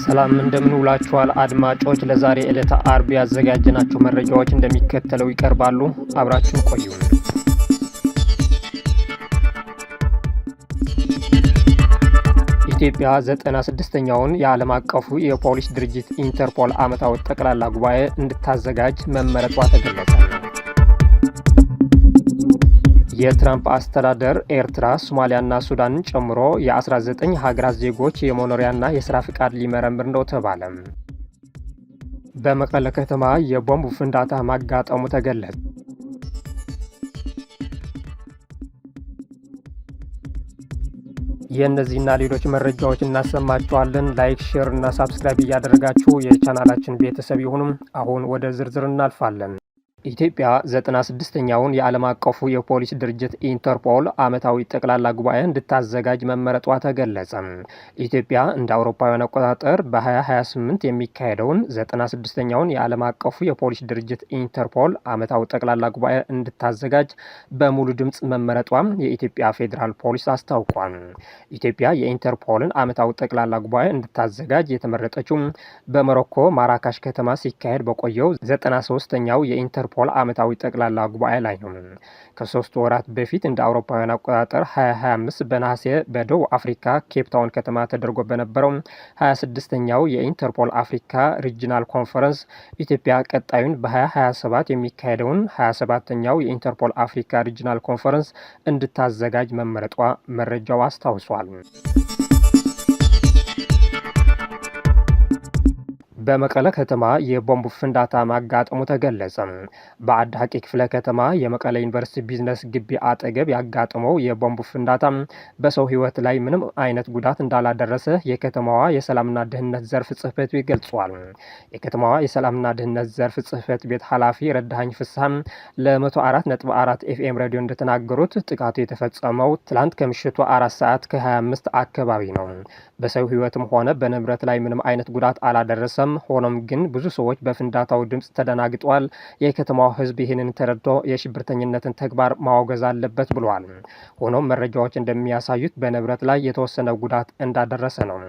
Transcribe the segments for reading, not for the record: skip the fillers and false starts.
ሰላም እንደምን ውላችኋል አድማጮች። ለዛሬ ዕለተ አርብ ያዘጋጀናቸው መረጃዎች እንደሚከተለው ይቀርባሉ። አብራችሁን ቆዩ። ኢትዮጵያ 96ኛውን የዓለም አቀፉ የፖሊስ ድርጅት ኢንተርፖል ዓመታዊ ጠቅላላ ጉባኤ እንድታዘጋጅ መመረጧ ተገለጸ። የትራምፕ አስተዳደር ኤርትራ፣ ሶማሊያና ሱዳንን ጨምሮ የ19 ሀገራት ዜጎች የመኖሪያና የሥራ ፍቃድ ሊመረምር ነው ተባለ። በመቀለ ከተማ የቦምብ ፍንዳታ ማጋጠሙ ተገለጸ። የእነዚህና ሌሎች መረጃዎች እናሰማችኋለን። ላይክ፣ ሼር እና ሳብስክራይብ እያደረጋችሁ የቻናላችን ቤተሰብ ይሁኑም። አሁን ወደ ዝርዝር እናልፋለን። ኢትዮጵያ 96ኛውን የዓለም አቀፉ የፖሊስ ድርጅት ኢንተርፖል ዓመታዊ ጠቅላላ ጉባኤ እንድታዘጋጅ መመረጧ ተገለጸ። ኢትዮጵያ እንደ አውሮፓውያን አቆጣጠር በ2028 የሚካሄደውን 96ኛውን የዓለም አቀፉ የፖሊስ ድርጅት ኢንተርፖል ዓመታዊ ጠቅላላ ጉባኤ እንድታዘጋጅ በሙሉ ድምፅ መመረጧ የኢትዮጵያ ፌዴራል ፖሊስ አስታውቋል። ኢትዮጵያ የኢንተርፖልን ዓመታዊ ጠቅላላ ጉባኤ እንድታዘጋጅ የተመረጠችው በሞሮኮ ማራካሽ ከተማ ሲካሄድ በቆየው 93ኛው የኢንተርፖል ዓመታዊ ጠቅላላ ጉባኤ ላይ ነው። ከ3 ወራት በፊት እንደ አውሮፓውያን አቆጣጠር 2025 በነሐሴ በደቡብ አፍሪካ ኬፕታውን ከተማ ተደርጎ በነበረው 26ኛው የኢንተርፖል አፍሪካ ሪጂናል ኮንፈረንስ ኢትዮጵያ ቀጣዩን በ2027 የሚካሄደውን 27ኛው የኢንተርፖል አፍሪካ ሪጂናል ኮንፈረንስ እንድታዘጋጅ መመረጧ መረጃው አስታውሷል። በመቀለ ከተማ የቦምብ ፍንዳታ ማጋጠሙ ተገለጸ። በአዲ ሐቂ ክፍለ ከተማ የመቀለ ዩኒቨርሲቲ ቢዝነስ ግቢ አጠገብ ያጋጠመው የቦምብ ፍንዳታ በሰው ሕይወት ላይ ምንም አይነት ጉዳት እንዳላደረሰ የከተማዋ የሰላምና ደህንነት ዘርፍ ጽሕፈት ቤት ገልጿል። የከተማዋ የሰላምና ደህንነት ዘርፍ ጽሕፈት ቤት ኃላፊ ረዳኸኝ ፍስሐ ለ104.4 ኤፍኤም ሬዲዮ እንደተናገሩት ጥቃቱ የተፈጸመው ትላንት ከምሽቱ 4 ሰዓት ከ25 አካባቢ ነው። በሰው ሕይወትም ሆነ በንብረት ላይ ምንም አይነት ጉዳት አላደረሰም። ሆኖም ግን ብዙ ሰዎች በፍንዳታው ድምፅ ተደናግጠዋል። የከተማው ሕዝብ ይህንን ተረድቶ የሽብርተኝነትን ተግባር ማውገዝ አለበት ብለዋል። ሆኖም መረጃዎች እንደሚያሳዩት በንብረት ላይ የተወሰነ ጉዳት እንዳደረሰ ነው።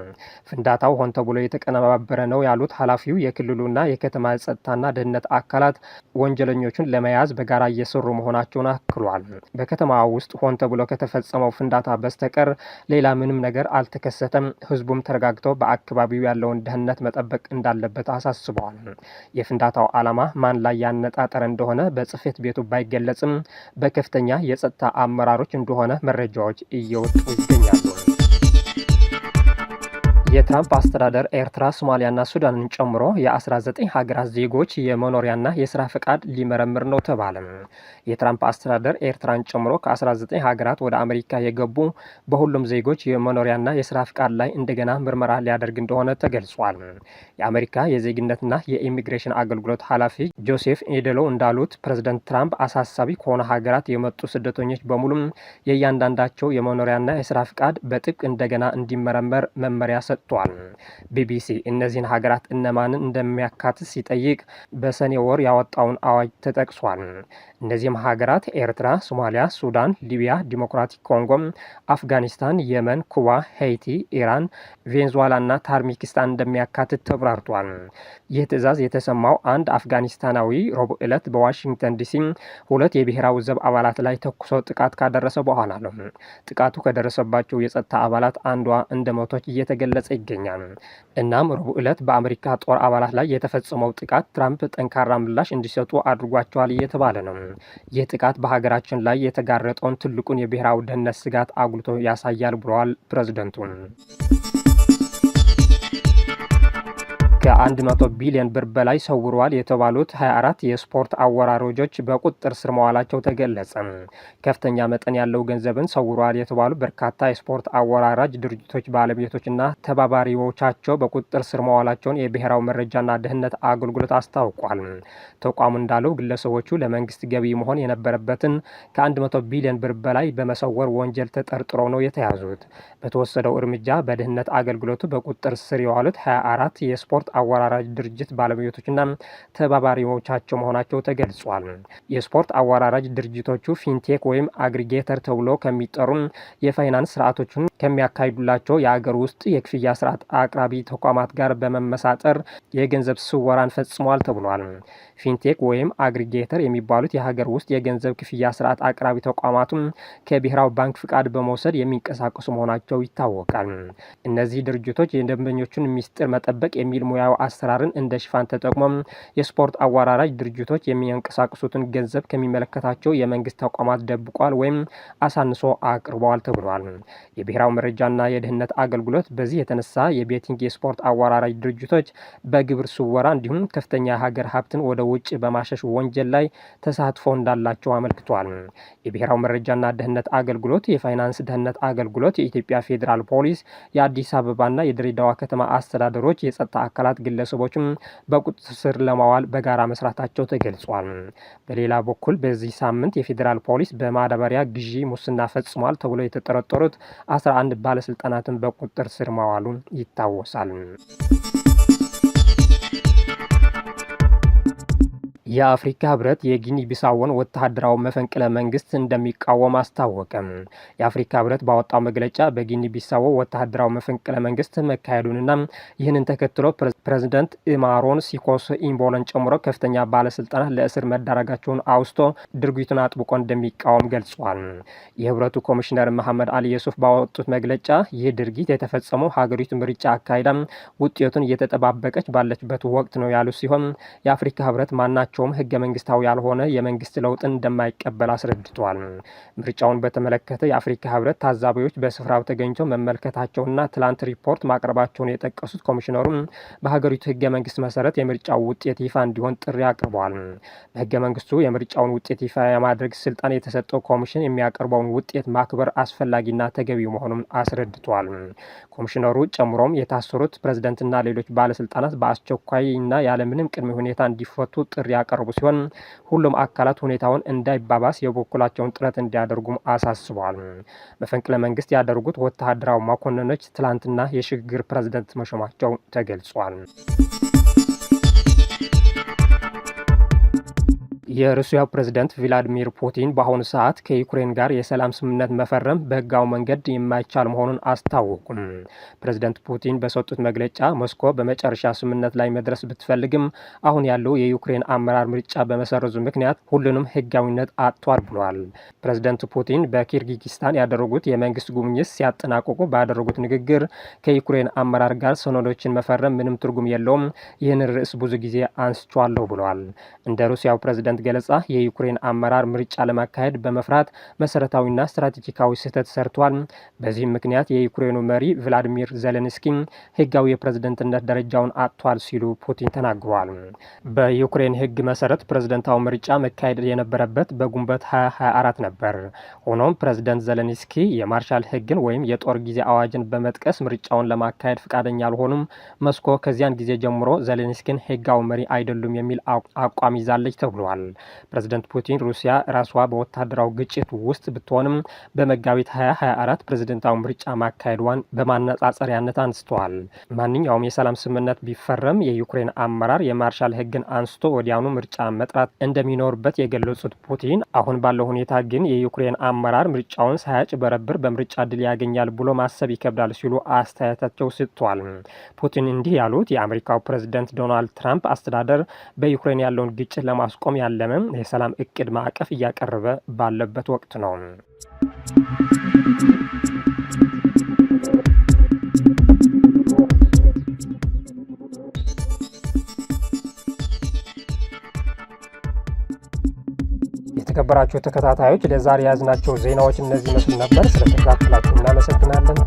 ፍንዳታው ሆን ተብሎ የተቀነባበረ ነው ያሉት ኃላፊው የክልሉና የከተማ ጸጥታና ደህንነት አካላት ወንጀለኞቹን ለመያዝ በጋራ እየሰሩ መሆናቸውን አክሏል። በከተማ ውስጥ ሆን ተብሎ ከተፈጸመው ፍንዳታ በስተቀር ሌላ ምንም ነገር አልተከሰተም። ሕዝቡም ተረጋግተው በአካባቢው ያለውን ደህንነት መጠበቅ እንዳለበት አሳስበዋል። የፍንዳታው ዓላማ ማን ላይ ያነጣጠረ እንደሆነ በጽሕፈት ቤቱ ባይገለጽም በከፍተኛ የጸጥታ አመራሮች እንደሆነ መረጃዎች እየወጡ ይገኛሉ። የትራምፕ አስተዳደር ኤርትራ፣ ሶማሊያና ሱዳንን ጨምሮ የ19 ሀገራት ዜጎች የመኖሪያና የሥራ ፈቃድ ሊመረምር ነው ተባለ። የትራምፕ አስተዳደር ኤርትራን ጨምሮ ከ19 ሀገራት ወደ አሜሪካ የገቡ በሁሉም ዜጎች የመኖሪያና የሥራ ፈቃድ ላይ እንደገና ምርመራ ሊያደርግ እንደሆነ ተገልጿል። የአሜሪካ የዜግነትና የኢሚግሬሽን አገልግሎት ኃላፊ ጆሴፍ ኤደሎ እንዳሉት ፕሬዝደንት ትራምፕ አሳሳቢ ከሆነ ሀገራት የመጡ ስደተኞች በሙሉም የእያንዳንዳቸው የመኖሪያና የሥራ ፈቃድ በጥብቅ እንደገና እንዲመረመር መመሪያ ሰጥቷል። ቢቢሲ እነዚህን ሀገራት እነማንን እንደሚያካትት ሲጠይቅ በሰኔ ወር ያወጣውን አዋጅ ተጠቅሷል። እነዚህም ሀገራት ኤርትራ፣ ሶማሊያ፣ ሱዳን፣ ሊቢያ፣ ዲሞክራቲክ ኮንጎ፣ አፍጋኒስታን፣ የመን፣ ኩባ፣ ሄይቲ፣ ኢራን፣ ቬንዙዌላና ታርሚኪስታን እንደሚያካትት ተብራርቷል። ይህ ትዕዛዝ የተሰማው አንድ አፍጋኒስታናዊ ረቡዕ ዕለት በዋሽንግተን ዲሲ 2 የብሔራዊ ዘብ አባላት ላይ ተኩሶ ጥቃት ካደረሰ በኋላ ነው። ጥቃቱ ከደረሰባቸው የጸጥታ አባላት አንዷ እንደሞተች እየተገለጸ ይገኛል። እናም ረቡዕ ዕለት በአሜሪካ ጦር አባላት ላይ የተፈጸመው ጥቃት ትራምፕ ጠንካራ ምላሽ እንዲሰጡ አድርጓቸዋል እየተባለ ነው። ይህ ጥቃት በሀገራችን ላይ የተጋረጠውን ትልቁን የብሔራዊ ደህንነት ስጋት አጉልቶ ያሳያል ብለዋል ፕሬዝደንቱ። ከ100 ቢሊዮን ብር በላይ ሰውረዋል የተባሉት 24 የስፖርት አወራራጆች በቁጥጥር ስር መዋላቸው ተገለጸ። ከፍተኛ መጠን ያለው ገንዘብን ሰውረዋል የተባሉ በርካታ የስፖርት አወራራጅ ድርጅቶች ባለቤቶችና ተባባሪዎቻቸው በቁጥጥር ስር መዋላቸውን የብሔራዊ መረጃና ደህንነት አገልግሎት አስታውቋል። ተቋሙ እንዳለው ግለሰቦቹ ለመንግስት ገቢ መሆን የነበረበትን ከ100 ቢሊዮን ብር በላይ በመሰወር ወንጀል ተጠርጥረው ነው የተያዙት። በተወሰደው እርምጃ በደህንነት አገልግሎቱ በቁጥጥር ስር የዋሉት 24 የስፖርት አወራራጅ ድርጅት ባለቤቶችና ተባባሪዎቻቸው መሆናቸው ተገልጿል። የስፖርት አወራራጅ ድርጅቶቹ ፊንቴክ ወይም አግሪጌተር ተብሎ ከሚጠሩ የፋይናንስ ስርዓቶችን ከሚያካሂዱላቸው የአገር ውስጥ የክፍያ ስርዓት አቅራቢ ተቋማት ጋር በመመሳጠር የገንዘብ ስወራን ፈጽሟል ተብሏል። ፊንቴክ ወይም አግሪጌተር የሚባሉት የሀገር ውስጥ የገንዘብ ክፍያ ስርዓት አቅራቢ ተቋማቱም ከብሔራዊ ባንክ ፍቃድ በመውሰድ የሚንቀሳቀሱ መሆናቸው ይታወቃል። እነዚህ ድርጅቶች የደንበኞቹን ሚስጥር መጠበቅ የሚል ሙያዊ አሰራርን እንደ ሽፋን ተጠቅሞም የስፖርት አወራራጅ ድርጅቶች የሚያንቀሳቅሱትን ገንዘብ ከሚመለከታቸው የመንግስት ተቋማት ደብቋል ወይም አሳንሶ አቅርበዋል ተብሏል። የብሔራዊ መረጃና የደህንነት አገልግሎት በዚህ የተነሳ የቤቲንግ የስፖርት አወራራጅ ድርጅቶች በግብር ስወራ እንዲሁም ከፍተኛ የሀገር ሀብትን ወደ ውጭ በማሸሽ ወንጀል ላይ ተሳትፎ እንዳላቸው አመልክቷል። የብሔራዊ መረጃና ደህንነት አገልግሎት፣ የፋይናንስ ደህንነት አገልግሎት፣ የኢትዮጵያ ፌዴራል ፖሊስ፣ የአዲስ አበባና የድሬዳዋ ከተማ አስተዳደሮች የጸጥታ አካላት ግለሰቦችም በቁጥጥር ስር ለማዋል በጋራ መስራታቸው ተገልጿል። በሌላ በኩል በዚህ ሳምንት የፌዴራል ፖሊስ በማዳበሪያ ግዢ ሙስና ፈጽሟል ተብሎ የተጠረጠሩት 11 ባለስልጣናትን በቁጥጥር ስር ማዋሉን ይታወሳል። የአፍሪካ ህብረት የጊኒ ቢሳዎን ወታደራዊ መፈንቅለ መንግስት እንደሚቃወም አስታወቀም። የአፍሪካ ህብረት ባወጣው መግለጫ በጊኒ ቢሳዎ ወታደራዊ መፈንቅለ መንግስት መካሄዱንና ይህንን ተከትሎ ፕሬዝዳንት ኢማሮን ሲኮስ ኢምቦሎን ጨምሮ ከፍተኛ ባለስልጣናት ለእስር መዳረጋቸውን አውስቶ ድርጊቱን አጥብቆ እንደሚቃወም ገልጿል። የህብረቱ ኮሚሽነር መሐመድ አሊ የሱፍ ባወጡት መግለጫ ይህ ድርጊት የተፈጸመው ሀገሪቱ ምርጫ አካሂዳ ውጤቱን እየተጠባበቀች ባለችበት ወቅት ነው ያሉ ሲሆን የአፍሪካ ህብረት ማናቸው ህገ መንግስታዊ ያልሆነ የመንግስት ለውጥን እንደማይቀበል አስረድቷል። ምርጫውን በተመለከተ የአፍሪካ ህብረት ታዛቢዎች በስፍራው ተገኝተው መመልከታቸውና ትላንት ሪፖርት ማቅረባቸውን የጠቀሱት ኮሚሽነሩም በሀገሪቱ ህገ መንግስት መሰረት የምርጫው ውጤት ይፋ እንዲሆን ጥሪ አቅርበዋል። በህገ መንግስቱ የምርጫውን ውጤት ይፋ የማድረግ ስልጣን የተሰጠው ኮሚሽን የሚያቀርበውን ውጤት ማክበር አስፈላጊና ተገቢ መሆኑን አስረድቷል። ኮሚሽነሩ ጨምሮም የታሰሩት ፕሬዝዳንትና ሌሎች ባለስልጣናት በአስቸኳይና ያለምንም ቅድመ ሁኔታ እንዲፈቱ ጥሪ ያቀርቡ ሲሆን ሁሉም አካላት ሁኔታውን እንዳይባባስ የበኩላቸውን ጥረት እንዲያደርጉም አሳስበዋል። መፈንቅለ መንግስት ያደረጉት ወታደራዊ መኮንኖች ትላንትና የሽግግር ፕሬዝዳንት መሾማቸው ተገልጿል። የሩሲያው ፕሬዝዳንት ቭላዲሚር ፑቲን በአሁኑ ሰዓት ከዩክሬን ጋር የሰላም ስምምነት መፈረም በህጋዊ መንገድ የማይቻል መሆኑን አስታወቁም። ፕሬዝዳንት ፑቲን በሰጡት መግለጫ ሞስኮ በመጨረሻ ስምምነት ላይ መድረስ ብትፈልግም አሁን ያለው የዩክሬን አመራር ምርጫ በመሰረዙ ምክንያት ሁሉንም ህጋዊነት አጥቷል ብሏል። ፕሬዝዳንት ፑቲን በኪርጊዝስታን ያደረጉት የመንግስት ጉብኝት ሲያጠናቅቁ ባደረጉት ንግግር ከዩክሬን አመራር ጋር ሰነዶችን መፈረም ምንም ትርጉም የለውም፣ ይህን ርዕስ ብዙ ጊዜ አንስቻለሁ ብሏል። እንደ ሩሲያው ፕሬዝዳንት ገለጻ የዩክሬን አመራር ምርጫ ለማካሄድ በመፍራት መሰረታዊና ስትራቴጂካዊ ስህተት ሰርቷል። በዚህም ምክንያት የዩክሬኑ መሪ ቭላዲሚር ዜሌንስኪ ህጋዊ የፕሬዝዳንትነት ደረጃውን አጥቷል ሲሉ ፑቲን ተናግረዋል። በዩክሬን ህግ መሰረት ፕሬዝዳንታዊ ምርጫ መካሄድ የነበረበት በግንቦት 2024 ነበር። ሆኖም ፕሬዝዳንት ዜሌንስኪ የማርሻል ህግን ወይም የጦር ጊዜ አዋጅን በመጥቀስ ምርጫውን ለማካሄድ ፈቃደኛ አልሆኑም። ሞስኮ ከዚያን ጊዜ ጀምሮ ዜሌንስኪን ህጋዊ መሪ አይደሉም የሚል አቋም ይዛለች ተብሏል። ፕሬዝዳንት ፑቲን ሩሲያ ራሷ በወታደራዊ ግጭት ውስጥ ብትሆንም በመጋቢት 2024 ፕሬዝዳንታዊ ምርጫ ማካሄዷን በማነጻጸሪያነት አንስተዋል። ማንኛውም የሰላም ስምምነት ቢፈረም የዩክሬን አመራር የማርሻል ህግን አንስቶ ወዲያውኑ ምርጫ መጥራት እንደሚኖርበት የገለጹት ፑቲን አሁን ባለው ሁኔታ ግን የዩክሬን አመራር ምርጫውን ሳያጭበረብር በምርጫ ድል ያገኛል ብሎ ማሰብ ይከብዳል ሲሉ አስተያየታቸው ሰጥተዋል። ፑቲን እንዲህ ያሉት የአሜሪካው ፕሬዝዳንት ዶናልድ ትራምፕ አስተዳደር በዩክሬን ያለውን ግጭት ለማስቆም ያለመ የሰላም እቅድ ማዕቀፍ እያቀረበ ባለበት ወቅት ነው። የተከበራችሁ ተከታታዮች ለዛሬ ያዝናቸው ዜናዎች እነዚህ መስሉ ነበር። ስለተከታተላችሁ እናመሰግናለን።